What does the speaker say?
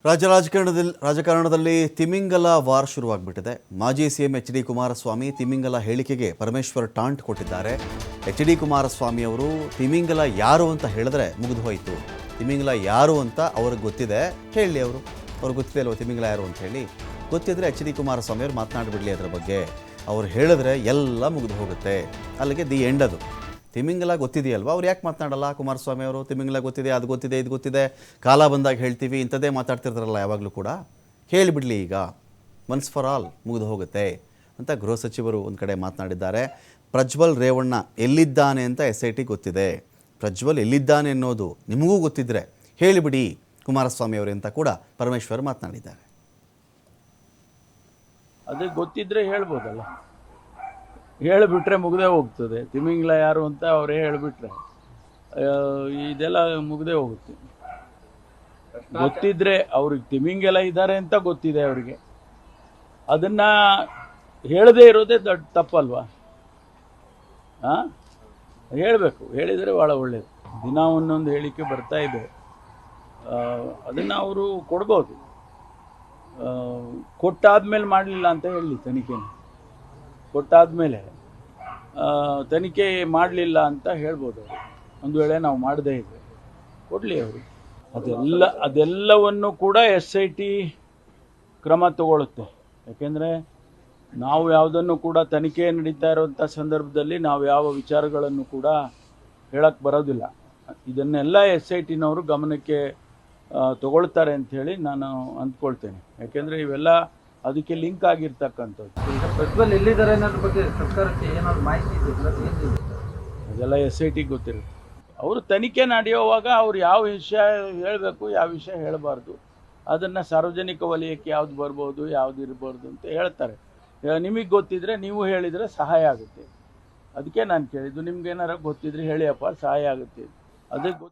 ರಾಜಕಾರಣದಲ್ಲಿ ತಿಮಿಂಗಲ ವಾರ್ ಶುರುವಾಗ್ಬಿಟ್ಟಿದೆ. ಮಾಜಿ CM H D. Kumaraswamy ತಿಮಿಂಗಲ ಹೇಳಿಕೆಗೆ ಪರಮೇಶ್ವರ್ ಟಾಂಟ್ ಕೊಟ್ಟಿದ್ದಾರೆ. ಎಚ್.ಡಿ. ಕುಮಾರಸ್ವಾಮಿ ಅವರು ತಿಮಿಂಗಲ ಯಾರು ಅಂತ ಹೇಳಿದ್ರೆ ಮುಗಿದು ಹೋಯಿತು. ತಿಮಿಂಗಲ ಯಾರು ಅಂತ ಅವ್ರಿಗೆ ಗೊತ್ತಿದೆ, ಹೇಳಿ ಅವ್ರಿಗೆ ಗೊತ್ತಿದೆ ಅಲ್ವ ತಿಮಿಂಗಲ ಯಾರು ಅಂತ ಹೇಳಿ. ಗೊತ್ತಿದ್ರೆ ಎಚ್.ಡಿ. ಕುಮಾರಸ್ವಾಮಿ ಅವರು ಮಾತನಾಡಿಬಿಡಲಿ ಅದರ ಬಗ್ಗೆ. ಅವ್ರು ಹೇಳಿದ್ರೆ ಎಲ್ಲ ಮುಗಿದು ಹೋಗುತ್ತೆ, ಅಲ್ಲಿಗೆ ದಿ ಎಂಡ್ ಅದು. ತಿಮಿಂಗಲ ಗೊತ್ತಿದೆಯಲ್ವ, ಅವ್ರು ಯಾಕೆ ಮಾತನಾಡಲ್ಲ ಕುಮಾರಸ್ವಾಮಿ ಅವರು? ತಿಮಿಂಗಲ ಗೊತ್ತಿದೆ, ಅದು ಗೊತ್ತಿದೆ, ಇದು ಗೊತ್ತಿದೆ, ಕಾಲ ಬಂದಾಗ ಹೇಳ್ತೀವಿ, ಇಂಥದ್ದೇ ಮಾತಾಡ್ತಿರ್ತಾರಲ್ಲ ಯಾವಾಗಲೂ ಕೂಡ. ಹೇಳಿಬಿಡಲಿ ಈಗ, ಒನ್ಸ್ ಫಾರ್ ಆಲ್ ಮುಗಿದು ಹೋಗುತ್ತೆ ಅಂತ ಗೃಹ ಸಚಿವರು ಒಂದು ಕಡೆ ಮಾತನಾಡಿದ್ದಾರೆ. ಪ್ರಜ್ವಲ್ ರೇವಣ್ಣ ಎಲ್ಲಿದ್ದಾನೆ ಅಂತ SIT ಗೊತ್ತಿದೆ. ಪ್ರಜ್ವಲ್ ಎಲ್ಲಿದ್ದಾನೆ ಅನ್ನೋದು ನಿಮಗೂ ಗೊತ್ತಿದ್ದರೆ ಹೇಳಿಬಿಡಿ ಕುಮಾರಸ್ವಾಮಿ ಅವರು ಅಂತ ಕೂಡ ಪರಮೇಶ್ವರ್ ಮಾತನಾಡಿದ್ದಾರೆ. ಅದೇ ಗೊತ್ತಿದ್ರೆ ಹೇಳ್ಬೋದಲ್ಲ, ಹೇಳಿಬಿಟ್ರೆ ಮುಗ್ದೇ ಹೋಗ್ತದೆ. ತಿಮಿಂಗ್ಲ ಯಾರು ಅಂತ ಅವರೇ ಹೇಳಿಬಿಟ್ರೆ ಇದೆಲ್ಲ ಮುಗ್ದೇ ಹೋಗುತ್ತೆ. ಗೊತ್ತಿದ್ರೆ ಅವ್ರಿಗೆ ತಿಮಿಂಗೆಲ್ಲ ಇದ್ದಾರೆ ಅಂತ ಗೊತ್ತಿದೆ ಅವರಿಗೆ, ಅದನ್ನ ಹೇಳದೇ ಇರೋದೇ ದೊಡ್ಡ ತಪ್ಪಲ್ವಾ? ಹೇಳಬೇಕು, ಹೇಳಿದರೆ ಭಾಳ ಒಳ್ಳೆಯದು. ದಿನ ಒಂದೊಂದು ಹೇಳಿಕೆ ಬರ್ತಾ ಇದೆ, ಅದನ್ನು ಅವರು ಕೊಡ್ಬೋದು. ಕೊಟ್ಟಾದ್ಮೇಲೆ ಮಾಡಲಿಲ್ಲ ಅಂತ ಹೇಳಿ, ತನಿಖೆನ ಕೊಟ್ಟಾದ್ಮೇಲೆ ತನಿಖೆ ಮಾಡಲಿಲ್ಲ ಅಂತ ಹೇಳ್ಬೋದು ಅವರು. ಒಂದು ವೇಳೆ ನಾವು ಮಾಡದೇ ಇದ್ದರೆ ಕೊಡಲಿ ಅವರು. ಅದೆಲ್ಲವನ್ನು ಕೂಡ SIT ಕ್ರಮ ತಗೊಳ್ಳುತ್ತೆ. ಯಾಕೆಂದರೆ ನಾವು ಯಾವುದನ್ನು ಕೂಡ ತನಿಖೆ ನಡೀತಾ ಇರುವಂಥ ಸಂದರ್ಭದಲ್ಲಿ ನಾವು ಯಾವ ವಿಚಾರಗಳನ್ನು ಕೂಡ ಹೇಳಕ್ಕೆ ಬರೋದಿಲ್ಲ. ಇದನ್ನೆಲ್ಲ SITನವರು ಗಮನಕ್ಕೆ ತಗೊಳ್ತಾರೆ ಅಂಥೇಳಿ ನಾನು ಅಂದ್ಕೊಳ್ತೇನೆ. ಯಾಕೆಂದರೆ ಇವೆಲ್ಲ ಅದಕ್ಕೆ ಲಿಂಕ್ ಆಗಿರ್ತಕ್ಕಂಥದ್ದು. ಈಗ ಪ್ರಜ್ವಲ್ ಎಲ್ಲಿದ್ದಾರೆ ಅನ್ನೋದ್ರ ಬಗ್ಗೆ ಸರ್ಕಾರಕ್ಕೆ ಏನಾದ್ರು ಮಾಹಿತಿ ಇದೆ? ಅದೆಲ್ಲ SIT ಗೊತ್ತಿರುತ್ತೆ. ಅವರು ತನಿಖೆ ನಡೆಯುವಾಗ ಅವ್ರು ಯಾವ ವಿಷಯ ಹೇಳಬೇಕು, ಯಾವ ವಿಷಯ ಹೇಳಬಾರ್ದು, ಅದನ್ನು ಸಾರ್ವಜನಿಕ ವಲಯಕ್ಕೆ ಯಾವ್ದು ಬರ್ಬೋದು, ಯಾವ್ದು ಇರಬಾರ್ದು ಅಂತ ಹೇಳ್ತಾರೆ. ನಿಮಗೆ ಗೊತ್ತಿದ್ರೆ ನೀವು ಹೇಳಿದರೆ ಸಹಾಯ ಆಗುತ್ತೆ. ಅದಕ್ಕೆ ನಾನು ಕೇಳಿದ್ದು, ನಿಮ್ಗೇನಾರ ಗೊತ್ತಿದ್ರೆ ಹೇಳಿಯಪ್ಪ, ಸಹಾಯ ಆಗುತ್ತೆ. ಅದಕ್ಕೆ